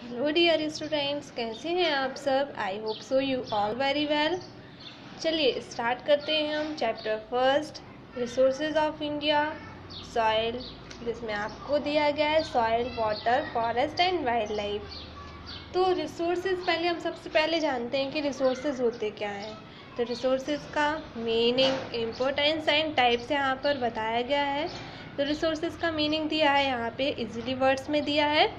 Hello dear students, कैसे हैं आप सब। I hope so you all very well. चलिए स्टार्ट करते हैं हम chapter first, resources of India, soil, जिसमें आपको दिया गया है soil, water, forest and wild life. तो रिसोर्सेज पहले हम सबसे पहले जानते हैं कि रिसोर्सेज होते क्या हैं। तो रिसोर्सेज का मीनिंग, इम्पोर्टेंस एंड टाइप्स यहाँ पर बताया गया है। तो रिसोर्सेज का मीनिंग दिया है यहाँ पे इजीली वर्ड्स में दिया है।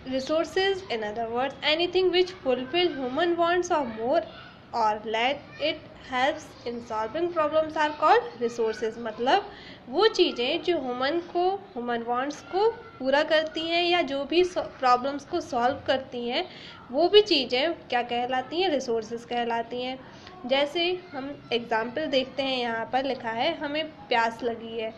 Resources, in other words, anything which fulfill human wants or more or let it helps in solving problems are called resources। मतलब वो चीज़ें जो ह्यूमन वांट्स को पूरा करती हैं या जो भी प्रॉब्लम्स को सॉल्व करती हैं, वो भी चीज़ें क्या कहलाती हैं, रिसोर्सेज कहलाती हैं। जैसे हम एग्जाम्पल देखते हैं, यहाँ पर लिखा है हमें प्यास लगी है,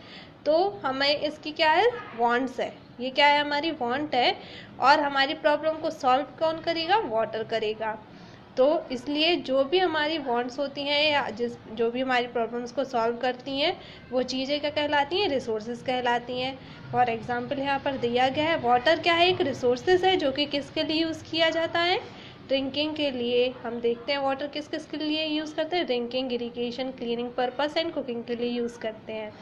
तो हमें इसकी क्या है, वांट्स है। ये क्या है, हमारी वांट है, और हमारी प्रॉब्लम को सॉल्व कौन करेगा, वाटर करेगा। तो इसलिए जो भी हमारी वांट्स होती हैं या जो भी हमारी प्रॉब्लम्स को सॉल्व करती हैं, वो चीज़ें क्या कहलाती हैं, रिसोर्सेज कहलाती हैं। फॉर एग्जांपल यहाँ पर दिया गया है, वाटर क्या है, एक रिसोर्सेज है जो कि किसके लिए यूज़ किया जाता है, ड्रिंकिंग के लिए। हम देखते हैं वाटर किस किस के लिए यूज़ करते हैं, drinking, irrigation, cleaning purpose and cooking के लिए यूज़ करते हैं।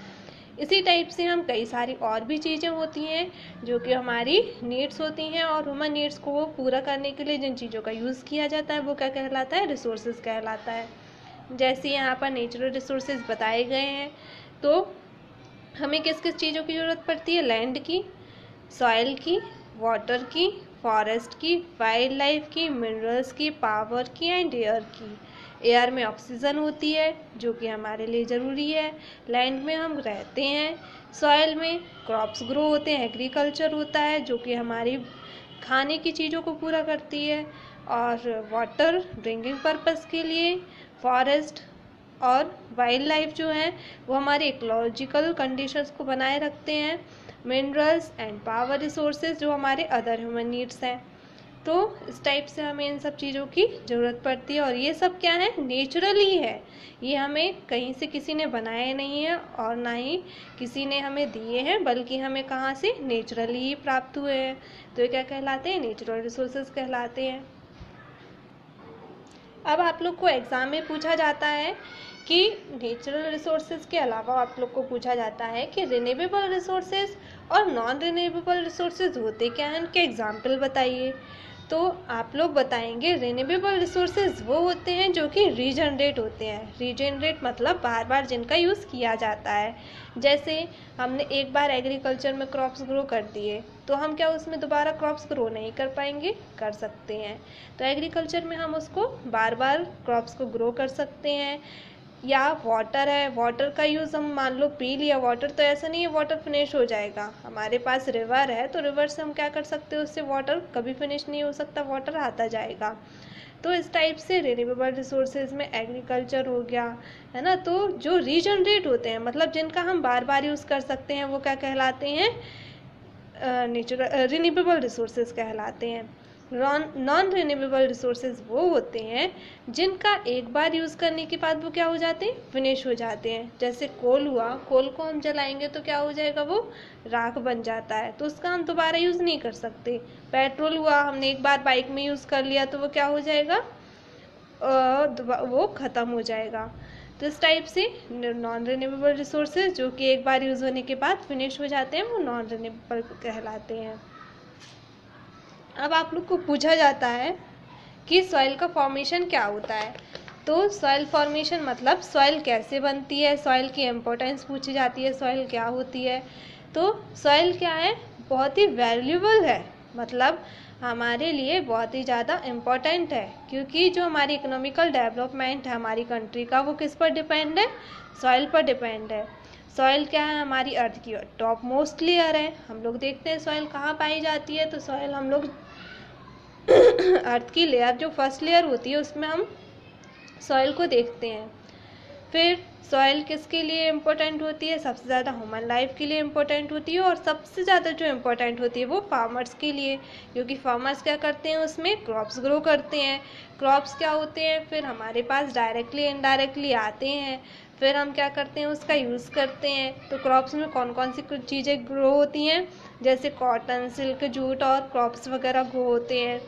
इसी टाइप से हम कई सारी और भी चीज़ें होती हैं जो कि हमारी नीड्स होती हैं, और ह्यूमन नीड्स को पूरा करने के लिए जिन चीज़ों का यूज़ किया जाता है वो क्या कहलाता है, रिसोर्सेज कहलाता है। जैसे यहाँ पर नेचुरल रिसोर्सेज बताए गए हैं, तो हमें किस किस चीज़ों की ज़रूरत पड़ती है, लैंड की, सॉइल की, वाटर की, फॉरेस्ट की, वाइल्ड लाइफ की, मिनरल्स की, पावर की एंड एयर की। एयर में ऑक्सीजन होती है जो कि हमारे लिए ज़रूरी है, लैंड में हम रहते हैं, सॉइल में क्रॉप्स ग्रो होते हैं, एग्रीकल्चर होता है जो कि हमारी खाने की चीज़ों को पूरा करती है, और वाटर ड्रिंकिंग पर्पस के लिए, फॉरेस्ट और वाइल्ड लाइफ जो है वो हमारे इकोलॉजिकल कंडीशंस को बनाए रखते हैं, मिनरल्स एंड पावर रिसोर्सेज जो हमारे अदर ह्यूमन नीड्स हैं। तो इस टाइप से हमें इन सब चीज़ों की ज़रूरत पड़ती है, और ये सब क्या है, नेचुरली है। ये हमें कहीं से किसी ने बनाए नहीं है और ना ही किसी ने हमें दिए हैं, बल्कि हमें कहाँ से, नेचुरली ही प्राप्त हुए हैं। तो ये क्या कहलाते हैं, नेचुरल रिसोर्सेज कहलाते हैं। अब आप लोग को एग्ज़ाम में पूछा जाता है कि नेचुरल रिसोर्सेज के अलावा आप लोग को पूछा जाता है कि रिन्यूएबल रिसोर्सेज और नॉन रिन्यूएबल रिसोर्सेज होते क्या हैं, उनके एग्जाम्पल बताइए। तो आप लोग बताएंगे रिन्यूएबल रिसोर्सेज वो होते हैं जो कि रीजनरेट होते हैं। रीजनरेट मतलब बार बार जिनका यूज़ किया जाता है। जैसे हमने एक बार एग्रीकल्चर में क्रॉप्स ग्रो कर दिए, तो हम क्या उसमें दोबारा क्रॉप्स ग्रो नहीं कर पाएंगे, कर सकते हैं। तो एग्रीकल्चर में हम उसको बार बार क्रॉप्स को ग्रो कर सकते हैं। या वाटर है, वाटर का यूज़ हम मान लो पी लिया वाटर, तो ऐसा नहीं है वाटर फिनिश हो जाएगा। हमारे पास रिवर है, तो रिवर से हम क्या कर सकते हैं, उससे वाटर कभी फिनिश नहीं हो सकता, वाटर आता जाएगा। तो इस टाइप से रिन्यूएबल रिसोर्सेज में एग्रीकल्चर हो गया, है ना। तो जो रीजनरेट होते हैं, मतलब जिनका हम बार बार यूज़ कर सकते हैं, वो क्या कहलाते हैं, नेचुरल रिन्यूएबल रिसोर्सेज कहलाते हैं। नॉन रिन्यूएबल रिसोर्सेज वो होते हैं जिनका एक बार यूज़ करने के बाद वो क्या हो जाते हैं, फिनिश हो जाते हैं। जैसे कोल हुआ, कोल को हम जलाएंगे तो क्या हो जाएगा, वो राख बन जाता है, तो उसका हम दोबारा यूज़ नहीं कर सकते। पेट्रोल हुआ, हमने एक बार बाइक में यूज़ कर लिया तो वो क्या हो जाएगा, वो ख़त्म हो जाएगा। तो इस टाइप से नॉन रिन्यूएबल रिसोर्सेज जो कि एक बार यूज़ होने के बाद फिनिश हो जाते हैं, वो नॉन रिन्यूएबल कहलाते हैं। अब आप लोग को पूछा जाता है कि सॉइल का फॉर्मेशन क्या होता है। तो सॉइल फॉर्मेशन मतलब सॉइल कैसे बनती है, सॉइल की इम्पोर्टेंस पूछी जाती है, सॉइल क्या होती है। तो सॉइल क्या है, बहुत ही वैल्यूबल है, मतलब हमारे लिए बहुत ही ज़्यादा इम्पोर्टेंट है, क्योंकि जो हमारी इकोनॉमिकल डेवलपमेंट है हमारी कंट्री का, वो किस पर डिपेंड है, सॉइल पर डिपेंड है। सॉइल क्या है, हमारी अर्थ की टॉप मोस्ट लेयर है। हम लोग देखते हैं सॉइल कहाँ पाई जाती है, तो सॉइल हम लोग अर्थ की लेयर जो फर्स्ट लेयर होती है उसमें हम सॉइल को देखते हैं। फिर सॉइल किसके लिए इम्पोर्टेंट होती है? सबसे ज़्यादा ह्यूमन लाइफ के लिए इम्पोर्टेंट होती है, और सबसे ज़्यादा जो इम्पोर्टेंट होती है वो फार्मर्स के लिए, क्योंकि फार्मर्स क्या करते हैं, उसमें क्रॉप्स ग्रो करते हैं। क्रॉप्स क्या होते हैं, फिर हमारे पास डायरेक्टली इनडायरेक्टली आते हैं, फिर हम क्या करते हैं, उसका यूज़ करते हैं। तो क्रॉप्स में कौन कौन सी कुछ चीज़ें ग्रो होती हैं, जैसे कॉटन, सिल्क, जूट और क्रॉप्स वगैरह ग्रो होते हैं।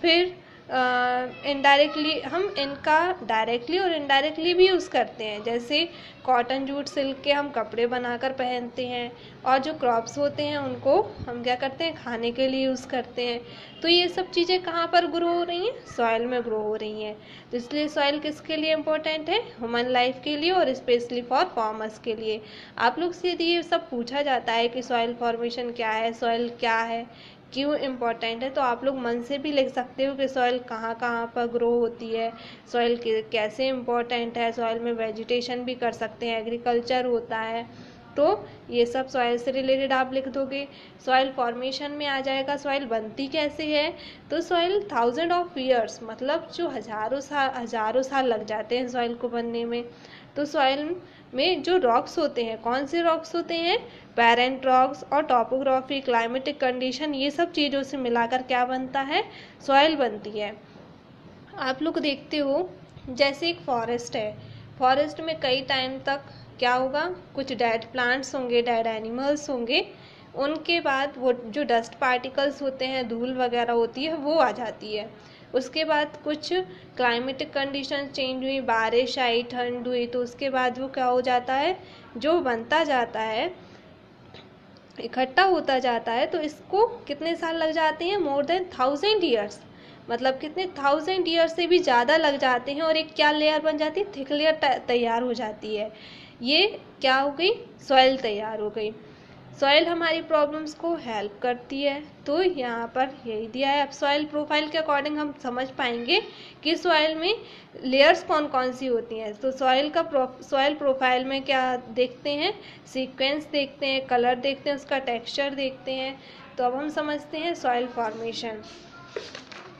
फिर इनडायरेक्टली हम इनका डायरेक्टली और इनडायरेक्टली भी यूज़ करते हैं, जैसे कॉटन, जूट, सिल्क के हम कपड़े बनाकर पहनते हैं, और जो क्रॉप्स होते हैं उनको हम क्या करते हैं, खाने के लिए यूज़ करते हैं। तो ये सब चीज़ें कहाँ पर ग्रो हो रही हैं? सॉइल में ग्रो हो रही हैं। तो इसलिए सॉइल किसके लिए इम्पोर्टेंट है? ह्यूमन लाइफ के लिए, और स्पेशली फॉर फार्मर्स के लिए। आप लोग से यदि ये सब पूछा जाता है कि सॉइल फॉर्मेशन क्या है, सॉइल क्या है, क्यों इम्पोर्टेंट है, तो आप लोग मन से भी लिख सकते हो कि सॉइल कहाँ कहाँ पर ग्रो होती है, सॉइल कैसे इम्पोर्टेंट है। सॉइल में वेजिटेशन भी कर सकते हैं, एग्रीकल्चर होता है, तो ये सब सॉइल से रिलेटेड आप लिख दोगे। सॉइल फॉर्मेशन में आ जाएगा, सॉइल बनती कैसे है। तो सॉइल 1000 ऑफ ईयर्स, मतलब जो हजारों साल लग जाते हैं सॉइल को बनने में। तो सॉइल में जो रॉक्स होते हैं, कौन से रॉक्स होते हैं? पेरेंट रॉक्स और टॉपोग्राफी, क्लाइमेटिक कंडीशन, ये सब चीज़ों से मिलाकर क्या बनता है? सॉइल बनती है। आप लोग देखते हो जैसे एक फॉरेस्ट है, फॉरेस्ट में कई टाइम तक क्या होगा, कुछ डेड प्लांट्स होंगे, डेड एनिमल्स होंगे, उनके बाद वो जो डस्ट पार्टिकल्स होते हैं, धूल वगैरह होती है, वो आ जाती है। उसके बाद कुछ क्लाइमेटिक कंडीशन चेंज हुई, बारिश आई, ठंड हुई, तो उसके बाद वो क्या हो जाता है, जो बनता जाता है, इकट्ठा होता जाता है। तो इसको कितने साल लग जाते हैं? मोर देन 1000 ईयर्स, मतलब कितने 1000 ईयर्स से भी ज़्यादा लग जाते हैं, और एक क्या लेयर बन जाती है? थिक लेयर तैयार हो जाती है। ये क्या हो गई? सॉइल तैयार हो गई। सॉइल हमारी प्रॉब्लम्स को हेल्प करती है, तो यहाँ पर यही दिया है। अब सॉइल प्रोफाइल के अकॉर्डिंग हम समझ पाएंगे कि सॉइल में लेयर्स कौन कौन सी होती हैं। तो सॉइल प्रोफाइल में क्या देखते हैं? सीक्वेंस देखते हैं, कलर देखते हैं, उसका टेक्सचर देखते हैं। तो अब हम समझते हैं सॉइल फॉर्मेशन।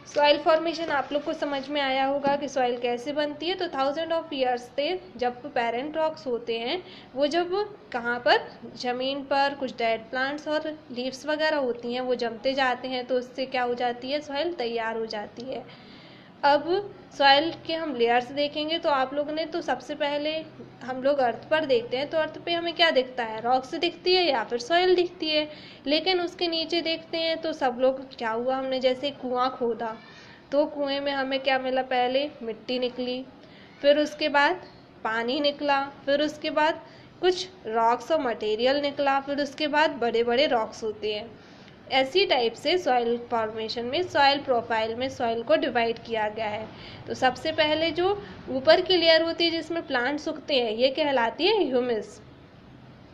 सॉइल फॉर्मेशन आप लोग को समझ में आया होगा कि सॉइल कैसे बनती है। तो 1000 ऑफ ईयर्स से जब पेरेंट रॉक्स होते हैं, वो जब कहाँ पर, ज़मीन पर कुछ डेड प्लांट्स और लीव्स वगैरह होती हैं, वो जमते जाते हैं, तो उससे क्या हो जाती है? सॉइल तैयार हो जाती है। अब सॉइल के हम लेयर्स देखेंगे, तो आप लोगों ने तो सबसे पहले हम लोग अर्थ पर देखते हैं, तो अर्थ पे हमें क्या दिखता है? रॉक्स दिखती है या फिर सॉइल दिखती है। लेकिन उसके नीचे देखते हैं तो सब लोग क्या हुआ, हमने जैसे कुआं खोदा, तो कुएं में हमें क्या मिला? पहले मिट्टी निकली, फिर उसके बाद पानी निकला, फिर उसके बाद कुछ रॉक्स और मटेरियल निकला, फिर उसके बाद बड़े बड़े रॉक्स होते हैं। ऐसी टाइप से सॉइल फॉर्मेशन में, सॉइल प्रोफाइल में सॉइल को डिवाइड किया गया है। तो सबसे पहले जो ऊपर की लेयर होती है जिसमें प्लांट्स उगते हैं, ये कहलाती है ह्यूमस।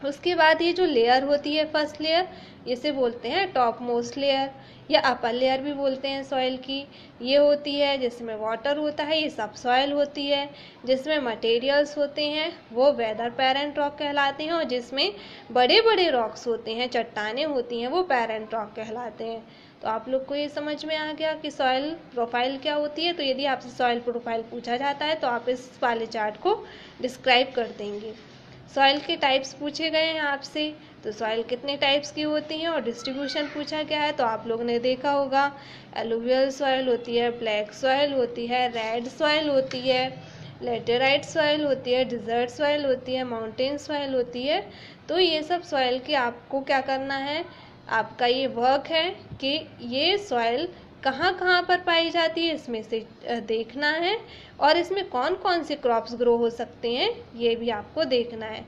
उसके बाद ये जो लेयर होती है, फर्स्ट लेयर, इसे बोलते हैं टॉप मोस्ट लेयर, या अपर लेयर भी बोलते हैं सॉइल की। ये होती है जिसमें वाटर होता है, ये सब सॉइल होती है। जिसमें मटेरियल्स होते हैं वो वेदर पेरेंट रॉक कहलाते हैं, और जिसमें बड़े बड़े रॉक्स होते हैं, चट्टानें होती हैं, वो पेरेंट रॉक कहलाते हैं। तो आप लोग को ये समझ में आ गया कि सॉइल प्रोफाइल क्या होती है। तो यदि आपसे सॉइल प्रोफाइल पूछा जाता है तो आप इस वाले चार्ट को डिस्क्राइब कर देंगे। सॉइल के टाइप्स पूछे गए हैं आपसे, तो सॉइल कितने टाइप्स की होती हैं और डिस्ट्रीब्यूशन पूछा गया है। तो आप लोगों ने देखा होगा, एलुवियल सॉइल होती है, ब्लैक सॉइल होती है, रेड सॉइल होती है, लेटेराइट सॉइल होती है, डिजर्ट सॉइल होती है, माउंटेन सॉइल होती है। तो ये सब सॉइल के आपको क्या करना है, आपका ये वर्क है कि ये सॉइल कहाँ कहाँ पर पाई जाती है, इसमें से देखना है, और इसमें कौन कौन से क्रॉप्स ग्रो हो सकते हैं ये भी आपको देखना है।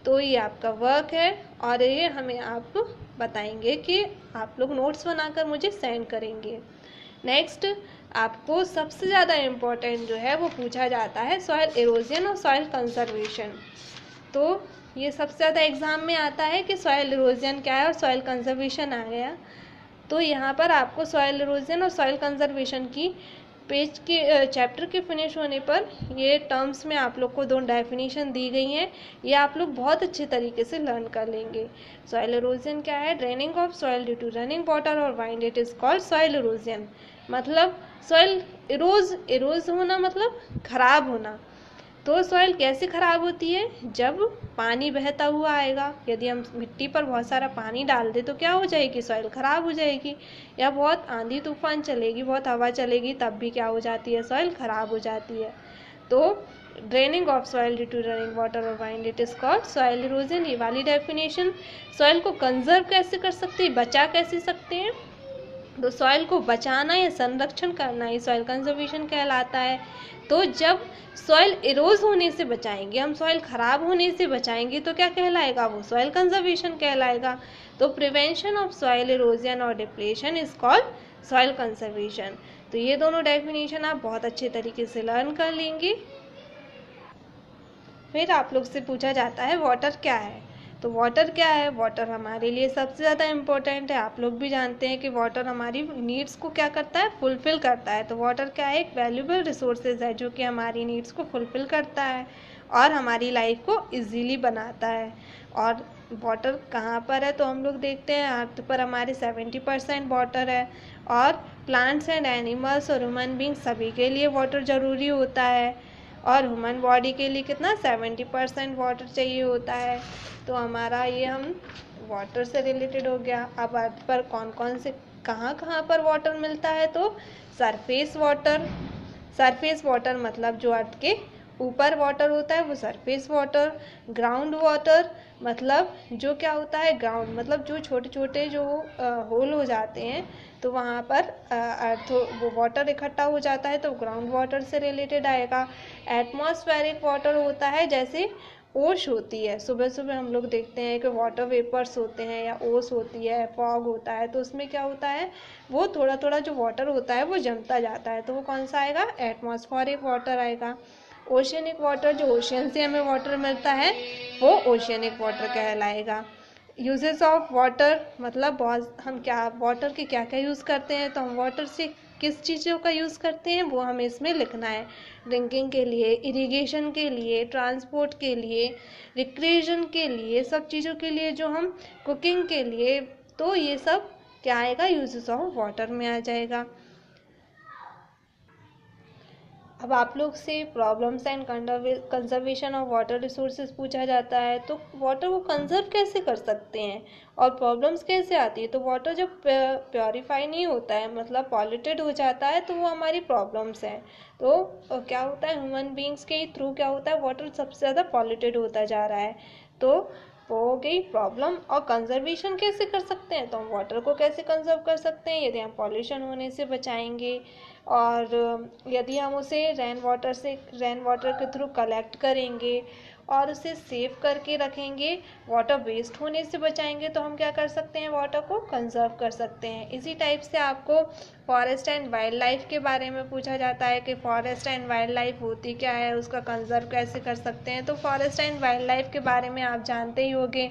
तो ये आपका वर्क है, और ये हमें आप बताएंगे कि आप लोग नोट्स बनाकर मुझे सेंड करेंगे। नेक्स्ट, आपको सबसे ज़्यादा इम्पोर्टेंट जो है वो पूछा जाता है सॉइल इरोजन और सॉइल कंजर्वेशन। तो ये सबसे ज़्यादा एग्जाम में आता है कि सॉइल इरोजन क्या है और सॉइल कंजर्वेशन आ गया। तो यहाँ पर आपको सॉइल इरोजन और सॉइल कंजर्वेशन की पेज के चैप्टर के फिनिश होने पर ये टर्म्स में आप लोग को 2 डेफिनेशन दी गई हैं, ये आप लोग बहुत अच्छे तरीके से लर्न कर लेंगे। सॉइल इरोजन क्या है? Draining of soil due to running water और wind, it is called soil erosion. मतलब सॉइल इरोज होना मतलब खराब होना, तो सॉइल कैसे ख़राब होती है? जब पानी बहता हुआ आएगा, यदि हम मिट्टी पर बहुत सारा पानी डाल दें तो क्या हो जाएगी? सॉइल ख़राब हो जाएगी। या बहुत आंधी तूफान चलेगी, बहुत हवा चलेगी, तब भी क्या हो जाती है? सॉइल ख़राब हो जाती है। तो draining of soil due to running water और wind, it is called soil erosion. ये वाली डेफिनेशन। सॉइल को कंजर्व कैसे कर सकते हैं, बचा कैसे सकते हैं? तो सॉइल को बचाना या संरक्षण करना ही सॉइल कंजर्वेशन कहलाता है। तो जब सॉइल इरोज होने से बचाएंगे हम, सॉइल खराब होने से बचाएंगे, तो क्या कहलाएगा? वो सॉइल कंजर्वेशन कहलाएगा। तो प्रिवेंशन ऑफ सॉइल इरोजन और depletion is called soil conservation. तो ये दोनों डेफिनेशन आप बहुत अच्छे तरीके से लर्न कर लेंगे। फिर आप लोग से पूछा जाता है वाटर क्या है? तो वाटर क्या है? वाटर हमारे लिए सबसे ज़्यादा इम्पोर्टेंट है। आप लोग भी जानते हैं कि वाटर हमारी नीड्स को क्या करता है? फुलफिल करता है। तो वाटर क्या है? एक वैल्यूबल रिसोर्सेज है जो कि हमारी नीड्स को फुलफिल करता है और हमारी लाइफ को इजीली बनाता है। और वाटर कहाँ पर है? तो हम लोग देखते हैं अर्थ पर हमारे 70% वाटर है, और प्लांट्स एंड एनिमल्स और ह्यूमन बींग सभी के लिए वाटर ज़रूरी होता है। और ह्यूमन बॉडी के लिए कितना? 70% वाटर चाहिए होता है। तो हमारा ये हम वाटर से रिलेटेड हो गया। अब अर्थ पर कौन कौन से कहाँ कहाँ पर वाटर मिलता है? तो सरफेस वाटर। सरफेस वाटर मतलब जो अर्थ के ऊपर वाटर होता है वो सरफेस वाटर। ग्राउंड वाटर मतलब जो क्या होता है? ग्राउंड मतलब जो छोटे छोटे जो होल हो जाते हैं, तो वहाँ पर अर्थ वो वाटर इकट्ठा हो जाता है, तो ग्राउंड वाटर से रिलेटेड आएगा। एटमॉस्फेरिक वाटर होता है, जैसे ओश होती है, सुबह सुबह हम लोग देखते हैं कि वाटर वेपर्स होते हैं या ओस होती है, फॉग होता है, तो उसमें क्या होता है? वो थोड़ा थोड़ा जो वाटर होता है वो जमता जाता है, तो वो कौन सा आएगा? एटमॉस्फेरिक वाटर आएगा। ओशियनिक वाटर, जो ओशियन से हमें वाटर मिलता है, वो ओशियनिक वाटर कहलाएगा। यूजेस ऑफ वाटर मतलब बहुत हम क्या वाटर के क्या क्या यूज़ करते हैं, तो हम वाटर से किस चीज़ों का यूज़ करते हैं वो हमें इसमें लिखना है। ड्रिंकिंग के लिए, इरिगेशन के लिए, ट्रांसपोर्ट के लिए, रिक्रिएशन के लिए, सब चीज़ों के लिए, जो हम कुकिंग के लिए, तो ये सब क्या आएगा? यूजेस ऑफ वाटर में आ जाएगा। अब आप लोग से problems and conservation of water resources पूछा जाता है, तो वाटर को कंजर्व कैसे कर सकते हैं और प्रॉब्लम्स कैसे आती है? तो वाटर जब प्योरीफाई नहीं होता है, मतलब पॉल्यूटेड हो जाता है, तो वो हमारी प्रॉब्लम्स हैं। तो क्या होता है? ह्यूमन बींग्स के थ्रू क्या होता है? वाटर सबसे ज़्यादा पॉल्यूटेड होता जा रहा है, तो वो हो गई प्रॉब्लम। और कंजर्वेशन कैसे कर सकते हैं? तो हम वाटर को कैसे कंजर्व कर सकते हैं? यदि हम पॉल्यूशन होने से बचाएंगे, और यदि हम उसे रेन वाटर के थ्रू कलेक्ट करेंगे और उसे सेव करके रखेंगे, वाटर वेस्ट होने से बचाएंगे, तो हम क्या कर सकते हैं? वाटर को कंजर्व कर सकते हैं। इसी टाइप से आपको फॉरेस्ट एंड वाइल्ड लाइफ के बारे में पूछा जाता है कि फॉरेस्ट एंड वाइल्ड लाइफ होती क्या है, उसका कंजर्व कैसे कर सकते हैं। तो फॉरेस्ट एंड वाइल्ड लाइफ के बारे में आप जानते ही होंगे।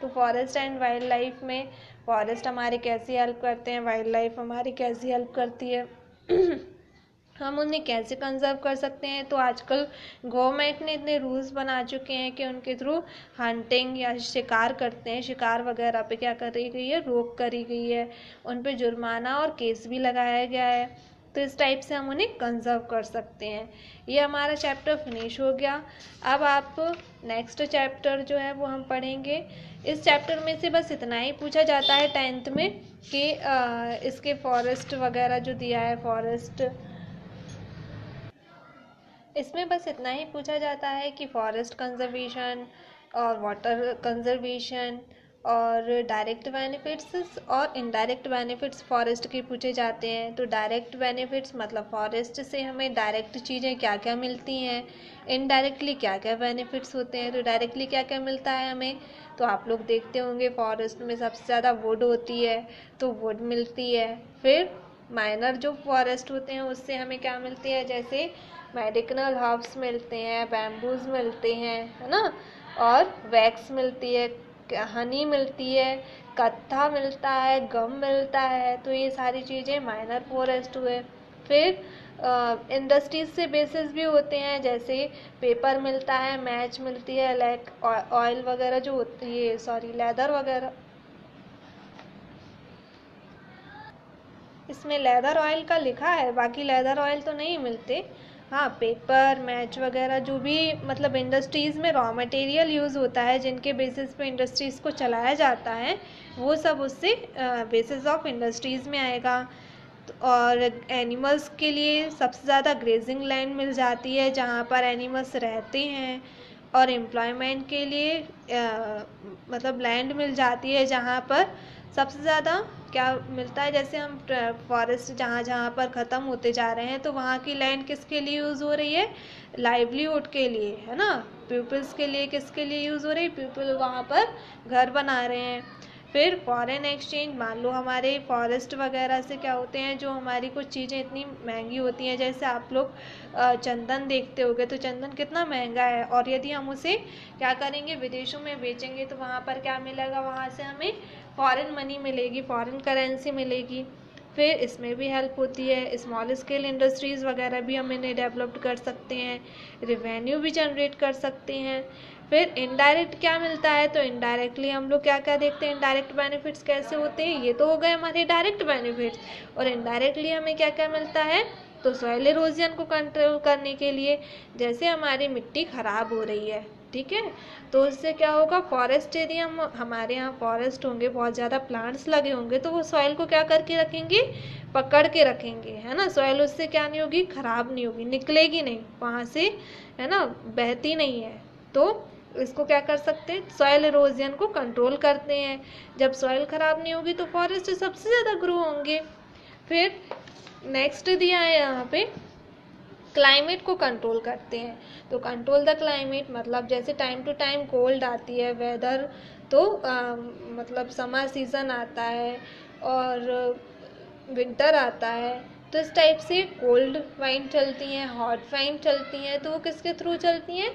तो फॉरेस्ट एंड वाइल्ड लाइफ में फॉरेस्ट हमारी कैसी हेल्प करते हैं, वाइल्ड लाइफ हमारी कैसी हेल्प करती है, हम उन्हें कैसे कंजर्व कर सकते हैं। तो आजकल गवर्नमेंट ने इतने रूल्स बना चुके हैं कि उनके थ्रू हंटिंग या शिकार करते हैं, शिकार वगैरह पे क्या करी गई है? रोक करी गई है, उन पे जुर्माना और केस भी लगाया गया है। तो इस टाइप से हम उन्हें कंजर्व कर सकते हैं। ये हमारा चैप्टर फिनिश हो गया। अब आप नेक्स्ट चैप्टर जो है वो हम पढ़ेंगे। इस चैप्टर में से बस इतना ही पूछा जाता है 10th में कि इसके फॉरेस्ट वगैरह जो दिया है, फॉरेस्ट, इसमें बस इतना ही पूछा जाता है कि फॉरेस्ट कंजर्वेशन और वाटर कंजर्वेशन और डायरेक्ट बेनिफिट्स और इनडायरेक्ट बेनिफिट्स फॉरेस्ट के पूछे जाते हैं। तो डायरेक्ट बेनिफिट्स मतलब फॉरेस्ट से हमें डायरेक्ट चीज़ें क्या क्या मिलती हैं, इनडायरेक्टली क्या क्या बेनिफिट्स होते हैं। तो डायरेक्टली क्या क्या मिलता है हमें, तो आप लोग देखते होंगे फॉरेस्ट में सबसे ज़्यादा वुड होती है, तो वुड मिलती है। फिर माइनर जो फॉरेस्ट होते हैं उससे हमें क्या मिलती है, जैसे मेडिसिनल हर्ब्स मिलते हैं, बैम्बूज मिलते हैं, है ना, और वैक्स मिलती है, हनी मिलती है, कत्था मिलता है, गम मिलता है। तो ये सारी चीज़ें माइनर फॉरेस्ट हुए। फिर इंडस्ट्रीज से बेसिस भी होते हैं, जैसे पेपर मिलता है, मैच मिलती है, लाइक ऑयल वगैरह जो होती है, सॉरी लेदर वगैरह, इसमें लेदर ऑयल का लिखा है, बाकी लेदर ऑयल तो नहीं मिलते। हाँ, पेपर मैच वगैरह जो भी मतलब इंडस्ट्रीज़ में रॉ मटेरियल यूज़ होता है, जिनके बेसिस पे इंडस्ट्रीज़ को चलाया जाता है, वो सब उससे बेसिस ऑफ इंडस्ट्रीज़ में आएगा। और एनिमल्स के लिए सबसे ज़्यादा ग्रेजिंग लैंड मिल जाती है जहाँ पर एनिमल्स रहते हैं। और एम्प्लॉयमेंट के लिए मतलब लैंड मिल जाती है जहाँ पर सबसे ज़्यादा क्या मिलता है। जैसे हम फॉरेस्ट जहाँ जहाँ पर ख़त्म होते जा रहे हैं, तो वहाँ की लैंड किसके लिए यूज़ हो रही है? लाइवलीहुड के लिए, है ना। पीपल्स के लिए किसके लिए यूज़ हो रही है? पीपल वहाँ पर घर बना रहे हैं। फिर फॉरेन एक्सचेंज, मान लो हमारे फॉरेस्ट वगैरह से क्या होते हैं, जो हमारी कुछ चीज़ें इतनी महंगी होती हैं, जैसे आप लोग चंदन देखते होगे, तो चंदन कितना महंगा है, और यदि हम उसे क्या करेंगे, विदेशों में बेचेंगे, तो वहाँ पर क्या मिलेगा? वहाँ से हमें फॉरेन मनी मिलेगी, फॉरेन करेंसी मिलेगी। फिर इसमें भी हेल्प होती है। स्मॉल स्केल इंडस्ट्रीज़ वगैरह भी हम इन्हें डेवलप कर सकते हैं, रिवेन्यू भी जनरेट कर सकते हैं। फिर इनडायरेक्ट क्या मिलता है? तो इनडायरेक्टली हम लोग क्या क्या देखते हैं, इनडायरेक्ट बेनिफिट्स कैसे होते हैं। ये तो हो गए हमारे डायरेक्ट बेनिफिट्स। और इनडायरेक्टली हमें क्या क्या मिलता है? तो सॉइल इरोजन को कंट्रोल करने के लिए, जैसे हमारी मिट्टी खराब हो रही है, ठीक है, तो इससे क्या होगा? फॉरेस्ट एरिया, हमारे यहाँ फॉरेस्ट होंगे, बहुत ज़्यादा प्लांट्स लगे होंगे, तो वो सॉइल को क्या करके रखेंगे? पकड़ के रखेंगे, है ना। सॉइल उससे क्या नहीं होगी? खराब नहीं होगी, निकलेगी नहीं वहाँ से, है ना, बहती नहीं है। तो इसको क्या कर सकते हैं? सॉइल इरोजन को कंट्रोल करते हैं। जब सॉइल खराब नहीं होगी तो फॉरेस्ट सबसे ज़्यादा ग्रो होंगे। फिर नेक्स्ट दिया है यहाँ पे, क्लाइमेट को कंट्रोल करते हैं। तो कंट्रोल द क्लाइमेट मतलब जैसे टाइम टू टाइम कोल्ड आती है वेदर, तो मतलब समर सीज़न आता है और विंटर आता है, तो इस टाइप से कोल्ड वाइन चलती हैं, हॉट वाइन चलती हैं, तो वो किसके थ्रू चलती हैं?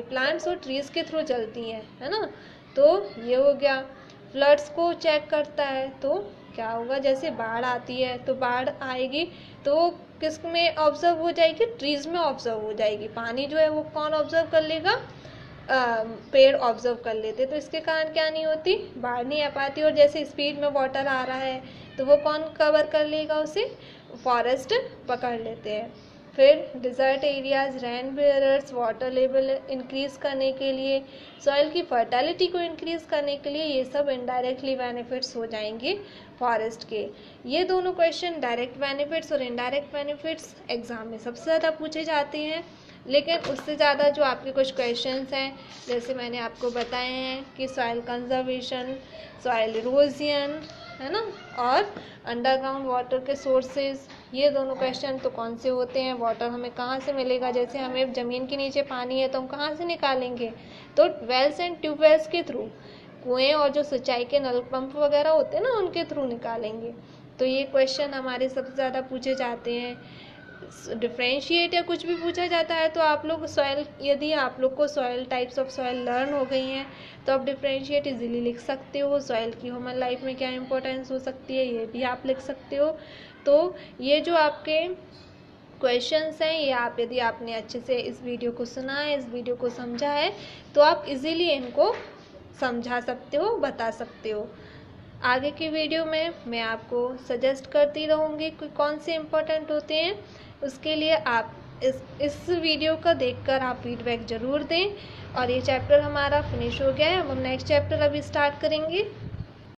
प्लांट्स और ट्रीज के थ्रू चलती हैं, है ना। तो ये हो गया। फ्लड्स को चेक करता है, तो क्या होगा? जैसे बाढ़ आती है, तो बाढ़ आएगी तो किस में ऑब्जर्व हो जाएगी? ट्रीज में ऑब्जर्व हो जाएगी। पानी जो है वो कौन ऑब्जर्व कर लेगा? पेड़ ऑब्जर्व कर लेते, तो इसके कारण क्या नहीं होती? बाढ़ नहीं आ पाती। और जैसे स्पीड में वाटर आ रहा है, तो वो कौन कवर कर लेगा उसे? फॉरेस्ट पकड़ लेते हैं। फिर desert areas, rain bearers, water level increase करने के लिए, सॉइल की फर्टिलिटी को इंक्रीज़ करने के लिए, ये सब इनडायरेक्टली बेनिफिट्स हो जाएंगे फॉरेस्ट के। ये दोनों क्वेश्चन, डायरेक्ट बेनिफिट्स और इनडायरेक्ट बेनिफिट्स, एग्जाम में सबसे ज़्यादा पूछे जाते हैं। लेकिन उससे ज़्यादा जो आपके कुछ क्वेश्चंस हैं, जैसे मैंने आपको बताए हैं कि सॉइल कंजर्वेशन, सॉइल इरोजन, है ना, और अंडरग्राउंड वाटर के सोर्सेज, ये दोनों क्वेश्चन तो कौन से होते हैं? वाटर हमें कहाँ से मिलेगा? जैसे हमें ज़मीन के नीचे पानी है, तो हम कहाँ से निकालेंगे? तो वेल्स एंड ट्यूबवेल्स के थ्रू, कुएँ और जो सिंचाई के नल पंप वगैरह होते हैं ना, उनके थ्रू निकालेंगे। तो ये क्वेश्चन हमारे सबसे ज़्यादा पूछे जाते हैं। डिफ्रेंशिएट या कुछ भी पूछा जाता है, तो आप लोग सॉइल, यदि आप लोग को soil types of soil learn हो गई हैं, तो आप डिफ्रेंशिएट इजीली लिख सकते हो। सॉइल की ह्यूमन लाइफ में क्या इंपॉर्टेंस हो सकती है, ये भी आप लिख सकते हो। तो ये जो आपके क्वेश्चंस हैं, ये आप, यदि आपने अच्छे से इस वीडियो को सुना है, इस वीडियो को समझा है, तो आप इजीली इनको समझा सकते हो, बता सकते हो। आगे की वीडियो में मैं आपको सजेस्ट करती रहूँगी कि कौन से इम्पोर्टेंट होते हैं। उसके लिए आप इस वीडियो का देखकर आप फीडबैक ज़रूर दें। और ये चैप्टर हमारा फिनिश हो गया है। अब हम नेक्स्ट चैप्टर अभी स्टार्ट करेंगे।